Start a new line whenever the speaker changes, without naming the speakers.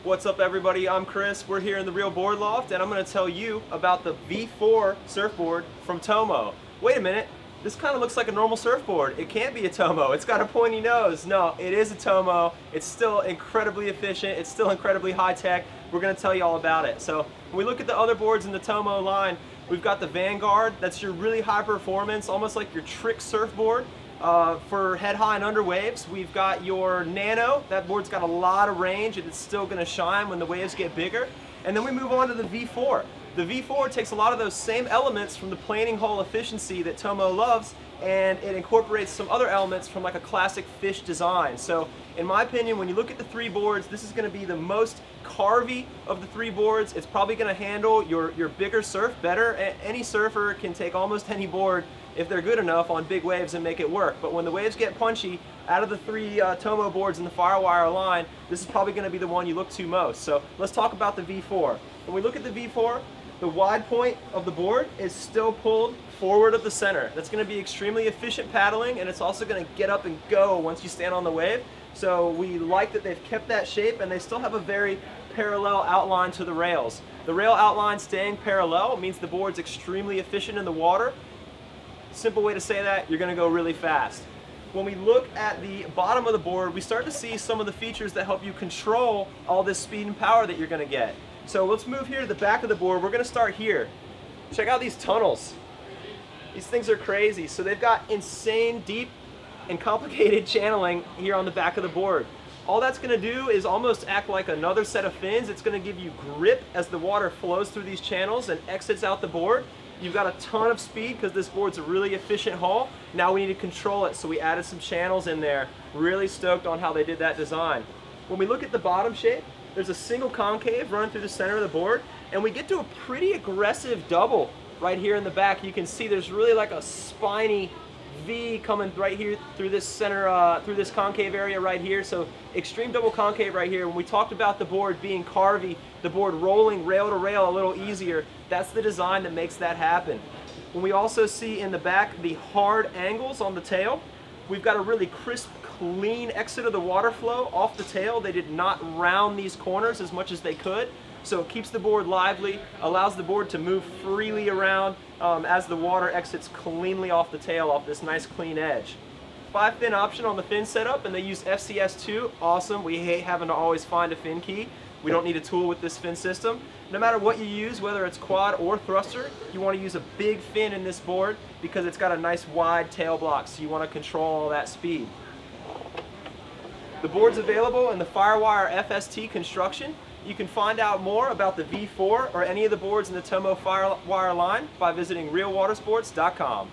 What's up everybody, I'm Chris. We're here in the Real Board Loft and I'm going to tell you about the V4 surfboard from Tomo. Wait a minute, this kind of looks like a normal surfboard. It can't be a Tomo, it's got a pointy nose. No, it is a Tomo. It's still incredibly efficient, it's still incredibly high tech. We're going to tell you all about it. So when we look at the other boards in the Tomo line, we've got the Vanguard. That's your really high performance, almost like your trick surfboard. For head high and under waves. We've got your Nano. That board's got a lot of range and it's still going to shine when the waves get bigger. And then we move on to the V4. The V4 takes a lot of those same elements from the planing hull efficiency that Tomo loves, and it incorporates some other elements from like a classic fish design. So in my opinion, when you look at the three boards, this is going to be the most carvy of the three boards. It's probably going to handle your bigger surf better. Any surfer can take almost any board if they're good enough on big waves and make it work. But when the waves get punchy, out of the three Tomo boards in the Firewire line, this is probably going to be the one you look to most. So let's talk about the V4. When we look at the V4, the wide point of the board is still pulled forward of the center. That's going to be extremely efficient paddling, and it's also going to get up and go once you stand on the wave. So we like that they've kept that shape, and they still have a very parallel outline to the rails. The rail outline staying parallel means the board's extremely efficient in the water. Simple way to say that, you're going to go really fast. When we look at the bottom of the board, we start to see some of the features that help you control all this speed and power that you're going to get. So let's move here to the back of the board. We're going to start here. Check out these tunnels. These things are crazy. So they've got insane deep and complicated channeling here on the back of the board. All that's going to do is almost act like another set of fins. It's going to give you grip as the water flows through these channels and exits out the board. You've got a ton of speed because this board's a really efficient hull. Now we need to control it, so we added some channels in there. Really stoked on how they did that design. When we look at the bottom shape, there's a single concave running through the center of the board, and we get to a pretty aggressive double right here in the back. You can see there's really like a spiny V coming right here through this center, through this concave area right here. So extreme double concave right here. When we talked about the board being carvy, the board rolling rail to rail a little easier, that's the design that makes that happen. When we also see in the back the hard angles on the tail, we've got a really crisp, clean exit of the water flow off the tail. They did not round these corners as much as they could. So it keeps the board lively, allows the board to move freely around as the water exits cleanly off the tail, off this nice clean edge. 5-fin option on the fin setup, and they use FCS2. Awesome. We hate having to always find a fin key. We don't need a tool with this fin system. No matter what you use, whether it's quad or thruster, you want to use a big fin in this board because it's got a nice wide tail block, so you want to control all that speed. The board's available in the Firewire FST construction. You can find out more about the V4 or any of the boards in the Tomo Firewire line by visiting realwatersports.com.